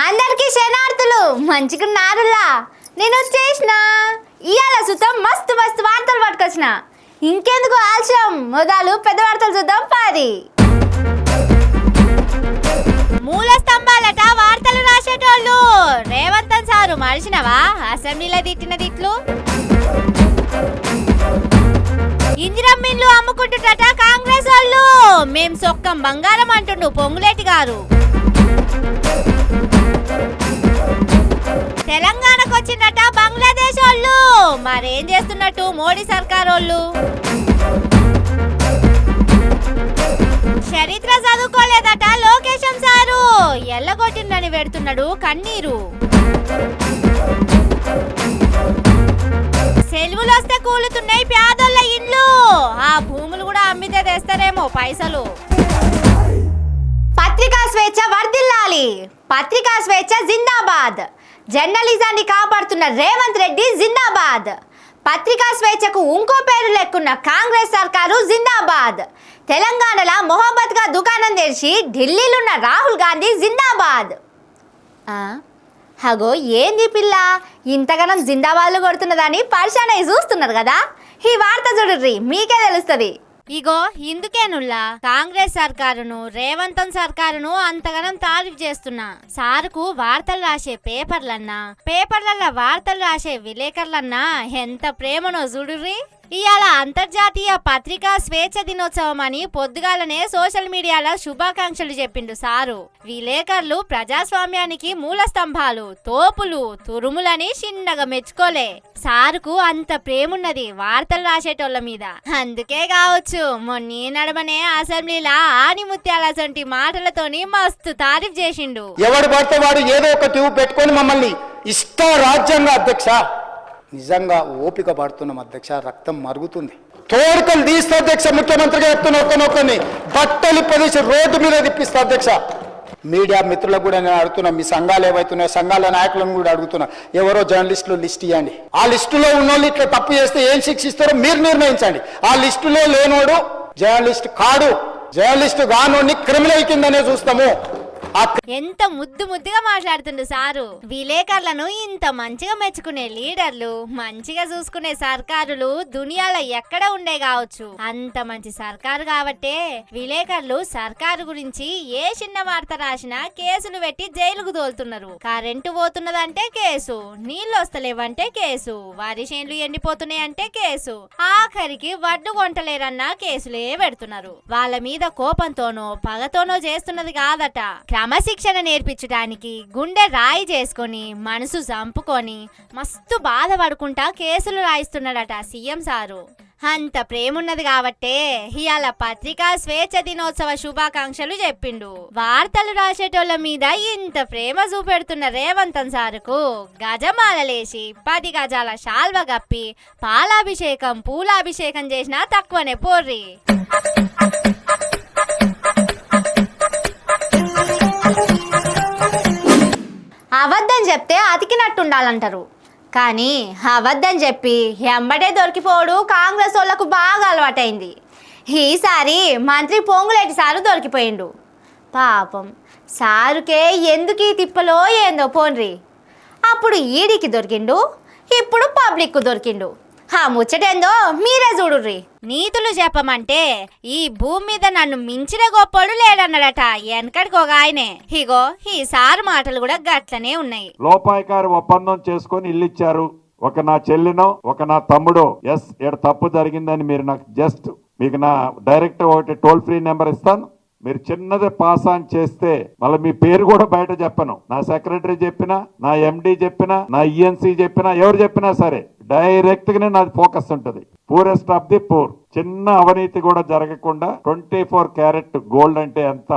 అందరికి శనార్థులు మంచిగున్నారులా. నేను వచ్చేసిన ఇవాళ సుతం మస్తు మస్తు వార్తలు పట్టుకొచ్చిన. ఇంకెందుకు ఆలస్యం, మొదలు పెద్ద వార్తలు చూద్దాం పారి. మూల స్తంభాలట వార్తలు రాసేటోళ్ళు. రేవంతన్ సారు మరిచినవా అసెంబ్లీలో తిట్టిన తిట్లు. ఇందిరమ్మిన్లు అమ్ముకుంటుట కాంగ్రెస్ వాళ్ళు. మేం సొక్కం బంగారం అంటుండు పొంగులేటి గారు. తెలంగాణకు వచ్చిందట బంగ్లాదేశ్ వాళ్ళు. మరేం చేస్తున్నట్టు మోడీ సర్కార్ వాళ్ళు. చరిత్ర చదువుకోలేదట లోకేశం సారు. ఎల్లగొట్టిందని పెడుతున్నాడు కన్నీరు. సెలవులు వస్తే కూలుతున్నాయి పేదోళ్ళ ఇండ్లు. ఆ భూములు కూడా అమ్మితే తెస్తారేమో పైసలు. పత్రికా స్వేచ్ఛ వర్ధిల్లాలి. పత్రికా స్వేచ్ఛ జిందాబాద్. జర్నలిజాన్ని కాపాడుతున్న రేవంత్ రెడ్డి జిందాబాద్. పత్రికా స్వేచ్ఛకు ఇంకో పేరు లేకున్న కాంగ్రెస్ సర్కారు జిందాబాద్. తెలంగాణలో మొహబ్బత్గా దుకాణం తెరిచి ఢిల్లీలో ఉన్న రాహుల్ గాంధీ జిందాబాద్. హగో ఏంది పిల్ల ఇంతగానం జిందాబాద్లు కొడుతున్నదని పరిశానై చూస్తున్నారు కదా. ఈ వార్త చూడుర్రి మీకే తెలుస్తుంది. ఇగో ఇందుకేనుల్లా కాంగ్రెస్ సర్కారును రేవంతన్ సర్కారును అంతగానం తారీఫ్ చేస్తున్నా. సారుకు వార్తలు రాసే పేపర్లల్లో వార్తలు రాసే విలేకరులన్నా ఎంత ప్రేమనో చూడుర్రి. ఇవాళ అంతర్జాతీయ పత్రికా స్వేచ్ఛ దినోత్సవం అని పొద్దుగాలనే సోషల్ మీడియాలో శుభాకాంక్షలు చెప్పిండు సారు. విలేకరులు ప్రజాస్వామ్యానికి మూల స్తంభాలు, తోపులు, తురుములని చిన్నగా మెచ్చుకోలే. సారుకు అంత ప్రేమున్నది వార్తలు రాసేటోళ్ళ మీద. అందుకే కావచ్చు మొన్నీ నడమనే అసెంబ్లీలా ఆనిముత్యాల సంటి మాటలతోని మస్తు తారీఫ్ చేసిండు. ఎవడు పడితే వాడు ఏదో ఒక ట్యూబ్ పెట్టుకొని మమ్మల్ని ఇష్ట రాజ్యాంగ అధ్యక్ష. నిజంగా ఓపిక పడుతున్నాం అధ్యక్ష, రక్తం మరుగుతుంది. తోడుకలు తీస్తే అధ్యక్ష, ముఖ్యమంత్రిగా చెప్తున్న ఒక్కనొక్కని బట్టలు ప్రదేశం రోడ్డు మీద తిప్పిస్తా అధ్యక్ష. మీడియా మిత్రులకు కూడా నేను అడుగుతున్నా, మీ సంఘాలు ఏవైతున్నాయో సంఘాల నాయకులను కూడా అడుగుతున్నా, ఎవరో జర్నలిస్టులు లిస్ట్ ఇవ్వండి. ఆ లిస్టులో ఉన్నోళ్ళు ఇట్లా తప్పు చేస్తే ఏం శిక్షిస్తారో మీరు నిర్ణయించండి. ఆ లిస్టులో లేనోడు జర్నలిస్ట్ కాడు, జర్నలిస్ట్ కానోడిని క్రిమినల్ కిందనే చూస్తాము. ఎంత ముద్దుగా మాట్లాడుతుండు సారు. విలేకరులను ఇంత మంచిగా మెచ్చుకునే లీడర్లు, మంచిగా చూసుకునే సర్కారులు దునియాలో ఎక్కడ ఉండే కావచ్చు. అంత మంచి సర్కారు కాబట్టే విలేకరులు సర్కారు గురించి ఏ చిన్న వార్త రాసినా కేసులు పెట్టి జైలుకు తోలుతున్నారు. కరెంటు పోతున్నదంటే కేసు, నీళ్లు వస్తలేవంటే కేసు, వరి చేనులు ఎండిపోతున్నాయంటే కేసు, ఆఖరికి వడ్డు కొంటలేరన్నా కేసులే పెడుతున్నారు. వాళ్ళ మీద కోపంతోనో పగతోనో చేస్తున్నది కాదట, క్రమశిక్షణ నేర్పించడానికి గుండె రాయి చేసుకొని మనసు చంపుకొని మస్తు బాధపడుకుంటా కేసులు రాయిస్తున్నాడట సీఎం సారు. అంత ప్రేమున్నది కాబట్టే ఇవాళ పత్రికా స్వేచ్ఛ దినోత్సవ శుభాకాంక్షలు చెప్పిండు. వార్తలు రాసేటోళ్ళ మీద ఇంత ప్రేమ చూపెడుతున్న రేవంతన్ సారుకు గజమాలలేసి 10 గజాల శాల్వ గప్పి పాలాభిషేకం పూలాభిషేకం చేసినా తక్కువనే పోర్రి. అబద్ధం చెప్తే అతికినట్టుండాలంటారు, కానీ అబద్ధం చెప్పి ఎంబడే దొరికిపోడు కాంగ్రెస్ వాళ్ళకు బాగా అలవాటైంది. ఈసారి మంత్రి పొంగులేటి సారు దొరికిపోయిండు. పాపం సారుకే ఎందుకు ఈ తిప్పలో ఏందో పోన్రి. అప్పుడు ఈడికి దొరికిండు, ఇప్పుడు పబ్లిక్ దొరికిండు. ఆ ముచ్చటేందో మీరే చూడుర్రి. నీతులు చెప్పమంటే ఈ భూమి మీద నన్ను మించిన గొప్పోడు లేడన్నాడట వెనకడికి ఒక ఆయనే. ఇగో ఈ సారు మాటలు కూడా గట్లనే ఉన్నాయి. లోపాయకారి ఒప్పందం చేసుకొని ఇల్లు ఇచ్చారు. ఒక నా చెల్లినో ఒక నా తమ్ముడో ఎస్ ఇక్కడ తప్పు జరిగిందని మీరు నాకు జస్ట్ మీకు నా డైరెక్ట్ ఒకటి టోల్ ఫ్రీ నెంబర్ ఇస్తాను. మీరు చిన్నది పాస్ ఆన్ చేస్తే మళ్ళీ మీ పేరు కూడా బయట చెప్పను. నా సెక్రటరీ చెప్పినా, నా ఎండి చెప్పినా, నా ఈఎన్సీ చెప్పినా, ఎవరు చెప్పినా సరే డైరెక్ట్ గానే నాది ఫోకస్ ఉంటుంది. Poorest of the poor. చిన్న అవినీతి కూడా జరగకుండా 24 క్యారెట్ గోల్డ్ అంటే ఎంత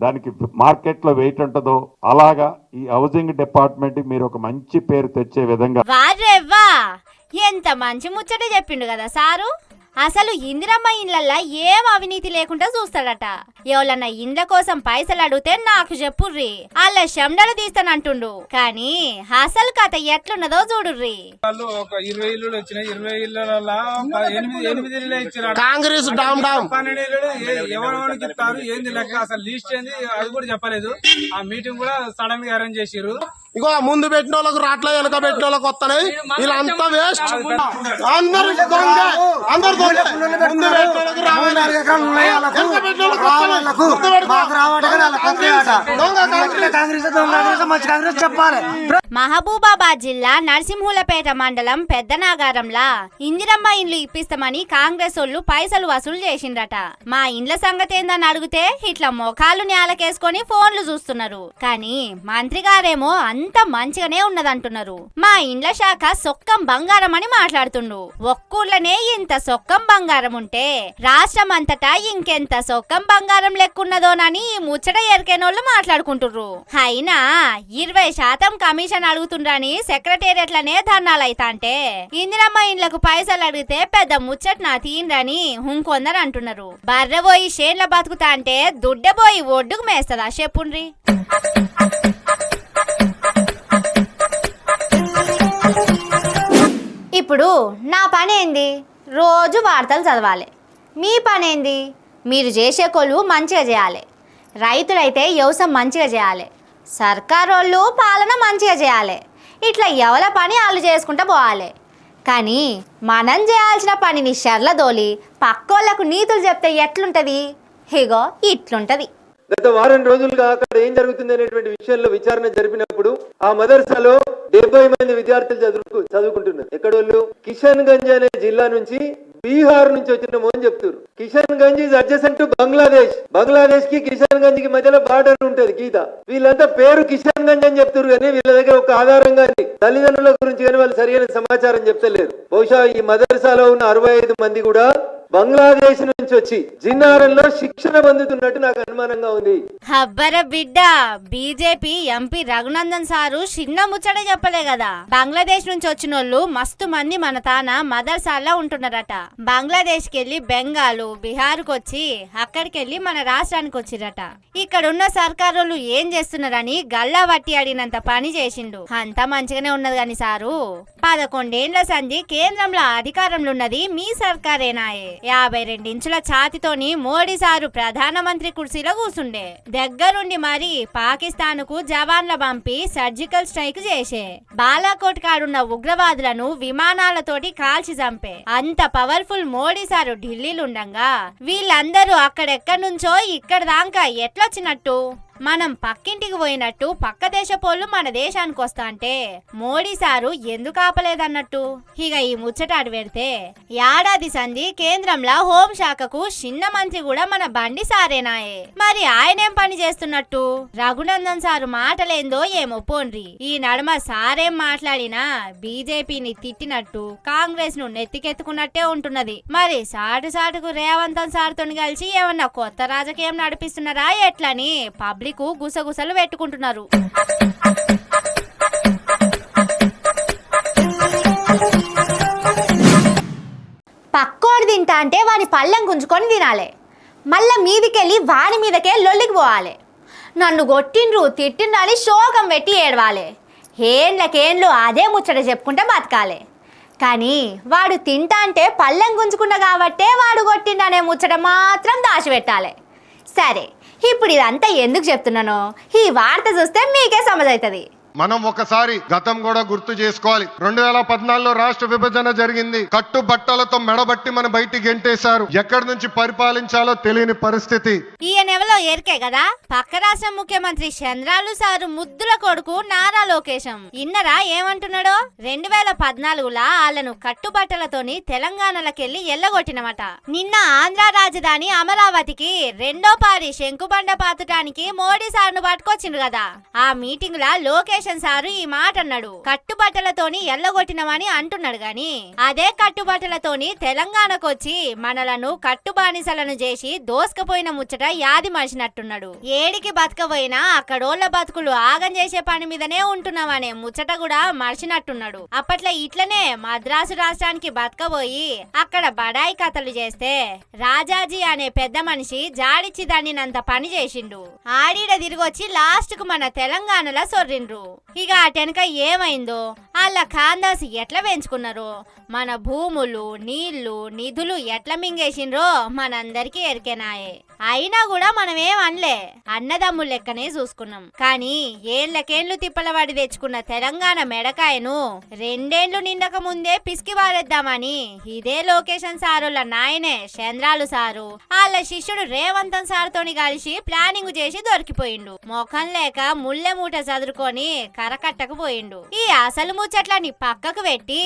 దానికి మార్కెట్ లో వెయిట్ ఉంటుందో అలాగా ఈ హౌసింగ్ డిపార్ట్మెంట్ మీరు ఒక మంచి పేరు తెచ్చే విధంగా. ఎంత మంచి ముచ్చట చెప్పిండు కదా సారు. అసలు ఇందిరమ్మ ఇండ్లల్లా ఏం అవినీతి లేకుండా చూస్తాడట. ఎవరన్నా ఇండ్ల కోసం పైసలు అడిగితే నాకు చెప్పుర్రి, వాళ్ళ శండలు తీస్తానంటుండు. కానీ అసలు కథ ఎట్లున్నదో చూడుర్రి. వాళ్ళు ఒక 20 ఇల్లులు వచ్చినాయి. 20 ఇళ్లలో 8 ఇల్లు ఇచ్చారు. కాంగ్రెస్ డామ్ డామ్ 12 ఇల్లులు ఎవరికి ఇస్తారు, ఏంది లెక్క, అసలు లిస్ట్ ఏంది అది కూడా చెప్పలేదు. ఆ మీటింగ్ కూడా సడన్ గా అరేంజ్ చేసిర్రు. ఇగో ముందు పెట్టిన వాళ్ళకు రాట్ల వెనక పెట్టిన వాళ్ళకి వస్తున్నాయి. వీళ్ళంతా వేస్ట్, అందరు దొంగ, అందరు దొంగ. ముందు పెట్టిన వాళ్ళకి రావాలి, వెనక పెట్టిన వాళ్ళకి చెప్పాలి. మహబూబాబాద్ జిల్లా నరసింహులపేట మండలం పెద్దనాగారంలా ఇందిరమ్మ ఇండ్లు ఇప్పిస్తామని కాంగ్రెస్ వాళ్ళు పైసలు వసూలు చేసిండ్రట. మా ఇండ్ల సంగతి ఏందని అడిగితే ఇట్లా మొఖాలు నేలకేసుకొని ఫోన్లు చూస్తున్నారు. కానీ మంత్రి గారేమో అంత మంచిగానే ఉన్నదంటున్నారు. మా ఇండ్ల శాఖ సొక్కం బంగారం అని మాట్లాడుతుండు. ఒక్కూర్లనే ఇంత సొక్కం బంగారం ఉంటే రాష్ట్రం అంతటా ఇంకెంత సొక్కం బంగారం లెక్కున్నదోనని ముచ్చట ఎరికేనోళ్ళు మాట్లాడుకుంటుర్రు. అయినా 20% కమిషన్ అడుగుతుండ్రని సెక్రటేరియట్లనే ధర్నాలైతాంటే ఇందిరమ్మ ఇండ్లకు పైసలు అడిగితే పెద్ద ముచ్చట నా తీండ్రని ఇంకొందరు అంటున్నారు. బర్రెబోయి షేన్ల బతుకుతా అంటే దుడ్డబోయి ఒడ్డుకు మేస్తదా చెప్పుండ్రి. ఇప్పుడు నా పని ఏంది? రోజు వార్తలు చదవాలి. మీ పని ఏంది? మీరు చేసే కొలువు మంచిగా చేయాలి. రైతులైతే వ్యవసాయం మంచిగా చేయాలి. సర్కారోళ్ళు పాలన మంచిగా చేయాలి. ఇట్లా ఎవల పని వాళ్ళు చేసుకుంటూ పోవాలి. కానీ మనం చేయాల్సిన పనిని షర్లదోలి పక్కోళ్లకు నీతులు చెప్తే ఎట్లుంటది? ఇగో ఇట్లుంటది. గత వారం రోజులుగా అక్కడ ఏం జరుగుతుంది అనేటువంటి విషయంలో విచారణ జరిపినప్పుడు ఆ మదర్సాలో 70 మంది విద్యార్థులు చదువుకుంటున్నారు. ఎక్కడోళ్ళు కిషన్ గంజ్ అనే జిల్లా నుంచి బీహార్ నుంచి వచ్చినాము అని చెప్తారు. Kishanganj is adjacent to Bangladesh కి కిషన్ గంజ్ కి మధ్యలో బార్డర్ ఉంటది గీత. వీళ్ళంతా పేరు కిషన్ గంజ్ అని చెప్తారు కానీ వీళ్ళ దగ్గర ఒక ఆధారం కానీ తల్లిదండ్రుల గురించి కానీ వాళ్ళు సరైన సమాచారం చెప్తలేరు. బహుశా ఈ మదర్సాలో ఉన్న 65 మంది కూడా బంగ్లాదేశ్ నుంచి వచ్చి జిన్నారంలో శిక్షణ పొందుతున్నట్టు నాకు అనుమానంగా ఉంది. అబ్బర బిడ్డ, బీజేపీ ఎంపీ రఘునందన్ సారు చిన్న ముచ్చట చెప్పలే కదా. బంగ్లాదేశ్ నుంచి వచ్చిన వాళ్ళు మస్తు మంది మన తాన మదర్సాల్లో ఉంటున్నారట. బంగ్లాదేశ్ కెళ్లి బెంగాలు బీహార్ కు వచ్చి అక్కడికెళ్లి మన రాష్ట్రానికి వచ్చిరట. ఇక్కడున్న సర్కారోళ్ళు ఏం చేస్తున్నారని గల్లా వట్టి అడిగినంత పని చేసిండు. అంతా మంచిగానే ఉన్నది గాని సారు, 11 ఏళ్ల సంధి కేంద్రంలో అధికారంలో ఉన్నది మీ సర్కారేనాయే. 52 ఇంచుల ఛాతితోని మోడీ సారు ప్రధానమంత్రి కుర్చీలో కూర్చుండే. దగ్గరుండి మరి పాకిస్తాన్ కు జవాన్ల పంపి సర్జికల్ స్ట్రైక్ చేసే, బాలాకోట్ కాడున్న ఉగ్రవాదులను విమానాలతోటి కాల్చి చంపే అంత పవర్ఫుల్ మోడీ సారు ఢిల్లీలుండగా వీళ్ళందరూ అక్కడెక్కడి నుంచో ఇక్కడ దాకా ఎట్లొచ్చినట్టు? మనం పక్కింటికి పోయినట్టు పక్క దేశపోళ్ళు మన దేశానికి వస్తా అంటే మోడీ సారు ఎందుకు ఆపలేదన్నట్టు. ఇక ఈ ముచ్చట అటు పెడితే ఏడాది సంధి కేంద్రంలో హోంశాఖకు చిన్న మంత్రి కూడా మన బండి సారేనాయే. మరి ఆయనేం పని చేస్తున్నట్టు? రఘునందన్ సారు మాటలేందో ఏమో పోన్రి. ఈ నడుమ సారేం మాట్లాడినా బీజేపీని తిట్టినట్టు కాంగ్రెస్ ను నెత్తికెత్తుకున్నట్టే ఉంటున్నది. మరి సాటుకు రేవంతన్ సార్తో కలిసి ఏమన్నా కొత్త రాజకీయం నడిపిస్తున్నారా ఎట్లని పబ్లిక్ గుసగుసలు పెట్టుకుంటున్నారు. పక్కోడు తింటా అంటే వాని పళ్ళెం గుంజుకొని తినాలి. మళ్ళా మీదికెళ్ళి వాని మీదకే లొల్లికి పోవాలి. నన్ను కొట్టిండ్రు తిట్టిండ్రు అని శోకం పెట్టి ఏడవాలి. ఏండ్లకేండ్లు అదే ముచ్చట చెప్పుకుంటే బతకాలి. కానీ వాడు తింటా అంటే పళ్ళెం గుంజుకున్నా కాబట్టే వాడు కొట్టిండనే ముచ్చట మాత్రం దాచిపెట్టాలి. సరే, ఇప్పుడు ఇదంతా ఎందుకు చెప్తున్నానో ఈ వార్త చూస్తే మీకే సమజైతది. మనం ఒకసారి గతం కూడా గుర్తు చేసుకోవాలి. 2014లో రాష్ట్ర విభజన జరిగింది. కట్టుబట్టలతో మెడబట్టి మన బయటికి గెంటేశారు. ఎక్కడి నుంచి పరిపాలించాలో తెలియని పరిస్థితి. ఈయనెవలో ఎరికే కదా, పక్క రాష్ట్ర ముఖ్యమంత్రి చంద్రాలు సారు ముద్దుల కొడుకు నారా లోకేశం. ఇన్నరా ఏమంటున్నాడో? 2014లా వాళ్ళను కట్టుబట్టలతోని తెలంగాణలకెళ్లి ఎల్లగొట్టినమట. నిన్న ఆంధ్ర రాజధాని అమరావతికి 2వ పారి శంకుబండ పాతటానికి మోడీ సార్ను పట్టుకొచ్చిండ్రు కదా. ఆ మీటింగ్ లా లోకేశ్ లొకేషన్ సారు ఈ మాట అన్నాడు. కట్టుబట్టలతోని ఎల్లగొట్టినమని అంటున్నాడు గాని అదే కట్టుబట్టలతోని తెలంగాణకొచ్చి మనలను కట్టుబానిసలను చేసి దోసుకపోయిన ముచ్చట యాది మనిషినట్టున్నాడు. ఏడికి బతకపోయినా అక్కడోళ్ళ బతుకులు ఆగం చేసే పని మీదనే ఉంటున్నామనే ముచ్చట కూడా మర్చినట్టున్నాడు. అప్పట్లో ఇట్లనే మద్రాసు రాష్ట్రానికి బతకబోయి అక్కడ బడాయి కథలు చేస్తే రాజాజీ అనే పెద్ద మనిషి జాడిచ్చి దాన్నినంత పని చేసిండు. ఆడిడ తిరిగొచ్చి లాస్ట్ కు మన తెలంగాణలో సొర్రిండ్రు. ఇక అటెనక ఏమైందో వాళ్ళ ఖాందాసి ఎట్లా పెంచుకున్నారో, మన భూములు నీళ్లు నిధులు ఎట్లా మింగేసిండ్రో మనందరికీ ఎరికెనాయే. అయినా కూడా మనమేం అనలే, అన్నదమ్ముల లెక్కనే చూసుకున్నాం. కానీ ఏళ్లకేళ్లు తిప్పలవాడి తెచ్చుకున్న తెలంగాణ మెడకాయను 2 ఏళ్లు నిండక ముందే పిసికి వారేద్దామని ఇదే లొకేషన్ సారుల నాయనే చంద్రాలు సారు వాళ్ళ శిష్యుడు రేవంతన్ సార్తోని కలిసి ప్లానింగ్ చేసి దొరికిపోయిండు. మొఖం లేక ముల్లె మూట చదురుకొని కరకట్టకు పోయిండు. ఈ అసలు ముచ్చట్లని పక్కకు పెట్టి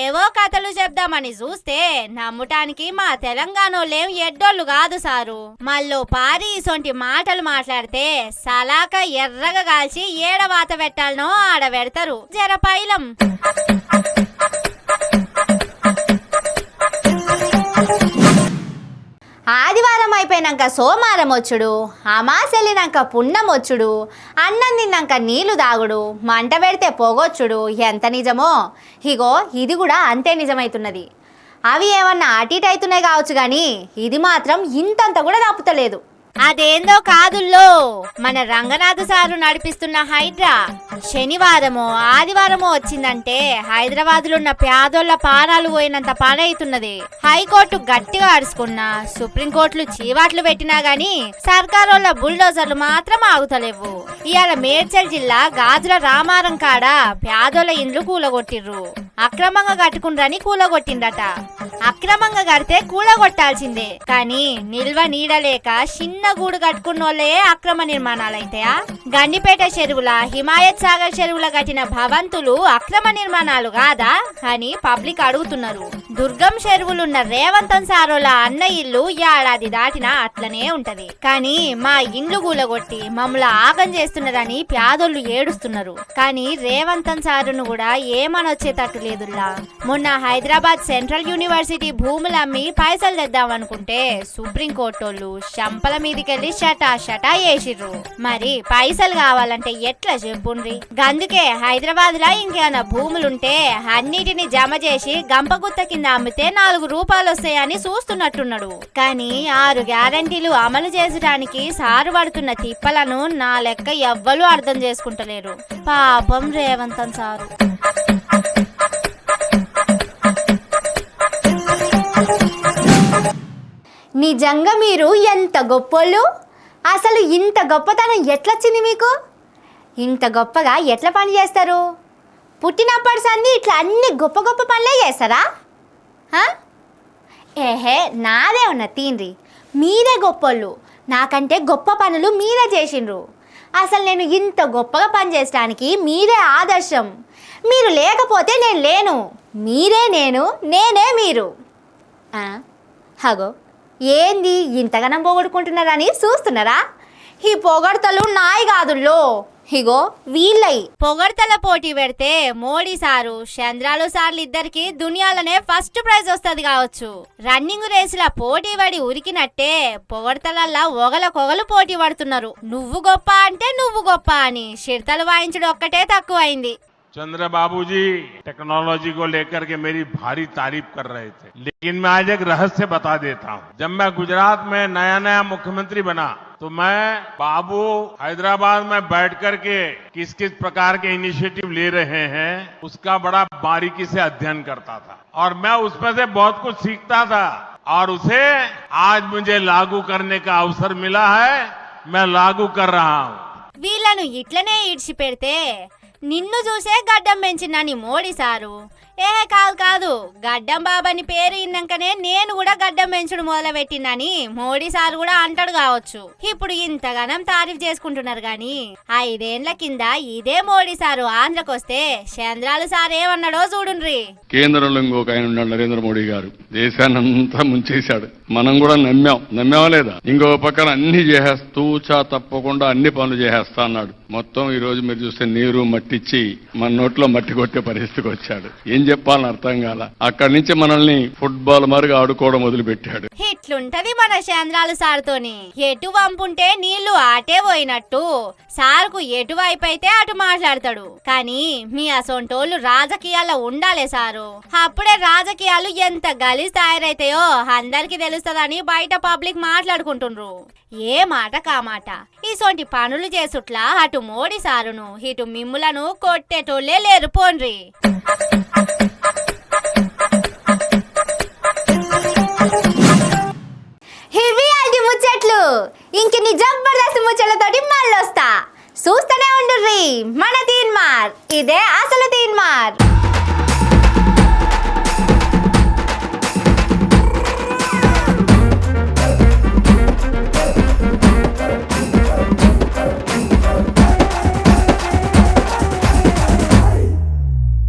ఏవో కథలు చెప్దామని చూస్తే నమ్ముటానికి మా తెలంగాణోళ్ళేం ఎడ్డోళ్ళు కాదు సారు. మళ్ళో పారి ఇసొంటి మాటలు మాట్లాడితే సలాక ఎర్రగా కాల్చి ఏడ వాత పెట్టాలనో ఆడ పెడతారు. జర పైలం. ఆదివారం అయిపోయినాక సోమవారం వచ్చుడు, అమాస వెళ్ళినాక పుణ్యం వచ్చుడు, అన్నం తిన్నాక నీళ్లు తాగుడు, మంట పెడితే పొగొచ్చుడు. ఎంత నిజమో ఇగో ఇది కూడా అంతే నిజమైతున్నది. అవి ఏమన్నా అటు ఇటు అవుతున్నాయి కావచ్చు కానీ ఇది మాత్రం ఇంతంత కూడా తప్పుతలేదు. అదేందో కాదుల్లో మన రంగనాథ్ సారు నడిపిస్తున్న హైడ్రా శనివారమో ఆదివారమో వచ్చిందంటే హైదరాబాద్ లో ఉన్న పేదోళ్ల పానాలు పోయినంత పని అవుతున్నది. హైకోర్టు గట్టిగా అరుచుకున్నా, సుప్రీంకోర్టులు చీవాట్లు పెట్టినా గాని సర్కారోళ్ళ బుల్డోజర్లు మాత్రం ఆగుతలేవు. ఇవాళ మేడ్చల్ జిల్లా గాజుల రామారం కాడ పేదోళ్ల ఇండ్లు కూలగొట్టిర్రు. అక్రమంగా కట్టుకుండ్రని కూలగొట్టిండట. అక్రమంగా కడితే కూలగొట్టాల్సిందే కానీ నిల్వ నీడలేక చిన్న గూడు కట్టుకున్నోళ్ళే అక్రమ నిర్మాణాలైతాయా? గండిపేట చెరువుల హిమాయత్ సాగర్ చెరువుల కట్టిన భవంతులు అక్రమ నిర్మాణాలు కాదా అని పబ్లిక్ అడుగుతున్నారు. దుర్గం చెరువులున్న రేవంతన్ సారోల అన్న ఇల్లు ఏడాది దాటినా అట్లనే ఉంటది. కానీ మా ఇండ్లు కూలగొట్టి మమ్మల్ని ఆగం చేస్తున్నారని పేదోళ్ళు ఏడుస్తున్నారు. కానీ రేవంతన్ సారును కూడా ఏమనొచ్చేటట్టు లేదుల్లా. మొన్న హైదరాబాద్ సెంట్రల్ యూనివర్సిటీ భూములు అమ్మి పైసలు తెద్దామనుకుంటే సుప్రీంకోర్టోళ్ళు శంపల మీదికెళ్ళి షటా వేసిర్రు. మరి పైసలు కావాలంటే ఎట్లా చెప్పుండ్రి? గందుకే హైదరాబాద్ లా ఇంకేమైనా భూములుంటే అన్నిటిని జమ చేసి గంపగుత్త కింద అమ్మితే 4 రూపాయలు వస్తాయని చూస్తున్నట్టున్నాడు. కానీ 6 గ్యారంటీలు అమలు చేసడానికి సారు పడుతున్న తిప్పలను నా లెక్క ఎవ్వరూ అర్థం చేసుకుంటలేరు. పాపం రేవంతన్ సారు. నిజంగా మీరు ఎంత గొప్పోళ్ళు! అసలు ఇంత గొప్పతనం ఎట్లొచ్చింది మీకు? ఇంత గొప్పగా ఎట్లా పని చేస్తారు? పుట్టినప్పటి సంది ఇట్లా అన్ని గొప్ప గొప్ప పనులే చేస్తారా? ఏహే నాదే ఉన్న తీన్రి, మీరే గొప్పోళ్ళు. నాకంటే గొప్ప పనులు మీరే చేసిండ్రు. అసలు నేను ఇంత గొప్పగా పని చేయడానికి మీరే ఆదర్శం. మీరు లేకపోతే నేను లేను. మీరే నేను, నేనే మీరు. హగో ఏంది ఇంతగానం పొగడుకుంటున్నారని చూస్తున్నారా? ఈ పొగడతలు నాయి కాదుల్లో, ఇగో వీళ్ళయి. పొగడతల పోటీ పెడితే మోడీ సారు చంద్రాలు సార్లు ఇద్దరికి దునియాలనే ఫస్ట్ ప్రైజ్ వస్తుంది కావచ్చు. రన్నింగ్ రేసుల పోటీ పడి ఉరికినట్టే పొగడతలల్లా ఒగలకొగలు పోటీ పడుతున్నారు. నువ్వు గొప్ప అంటే నువ్వు గొప్ప అని చిడతలు వాయించడం ఒక్కటే తక్కువైంది. चंद्रबाबू जी टेक्नोलॉजी को लेकर के मेरी भारी तारीफ कर रहे थे, लेकिन मैं आज एक रहस्य बता देता हूँ। जब मैं गुजरात में नया मुख्यमंत्री बना तो मैं बाबू हैदराबाद में बैठ करके किस किस प्रकार के इनिशिएटिव ले रहे हैं उसका बड़ा बारीकी से अध्ययन करता था और मैं उसमें से बहुत कुछ सीखता था और उसे आज मुझे लागू करने का अवसर मिला है. मैं लागू कर रहा हूँ. వీళ్ళను ఇట్లనే ఈడ్చి పెడితే నిన్ను చూసే గడ్డం పెంచినని మోడీ సారు. కాదు గడ్డం బాబాని పేరు ఇన్నాకనే నేను కూడా గడ్డం పెంచుడు మొదలు పెట్టినని మోడీ సారు కూడా అంటాడు కావచ్చు. ఇప్పుడు ఇంతగానం తారీఫ్ చేసుకుంటున్నారు గాని 5 ఏళ్ల కింద ఇదే మోడీ సారు ఆంధ్రకు వస్తే చంద్రాలు సార్ ఏమన్నాడో చూడుండ్రి. కేంద్రంలో ఇంకొక ఆయన ఉన్నాడు, నరేంద్ర మోడీ గారు. దేశాన్ని అంతా ముంచేశాడు. మనం కూడా నమ్మావా లేదా? ఇంకో పక్కన అన్ని తూచా తప్పకుండా అన్ని పనులు చేసేస్తా అన్నాడు. మొత్తం ఈ రోజు మీరు చూస్తే నీరు మట్టిచ్చి మన నోట్లో మట్టి కొట్టే పరిస్థితికి వచ్చాడు. ఏం చెప్పాలని అర్థం కాల. అక్కడి నుంచి మనల్ని ఫుట్బాల్ మరుగు ఆడుకోవడం మొదలుపెట్టాడు. ఇట్లుంటది మన చంద్రాలు సార్తోని. ఎటు వంపుంటే నీళ్లు ఆటే పోయినట్టు సార్కు ఎటువైపు అయితే అటు మాట్లాడతాడు. కానీ మీ అసొంటోళ్ళు రాజకీయాల్లో ఉండాలి సారు. అప్పుడే రాజకీయాలు ఎంత గలీజ్ తయారైతాయో అందరికి తెలుస్తుందని బయట పబ్లిక్ మాట్లాడుకుంటుండ్రు. ఏ మాట కామాట ఇసొంటి పనులు చేసుట్లా అటు మోడీ సారును ఇటు మిమ్ములను కొట్టేటోళ్లే లేరు పోన్రి. ఇవి అది ముచ్చట్లు. ఇంకిన్ని జబర్దస్త్ ముచ్చట్లతోటి మళ్ళొస్తా. చూస్తూనే ఉండుర్రి మన తీన్మార్. ఇదే అసలు తీన్మార్.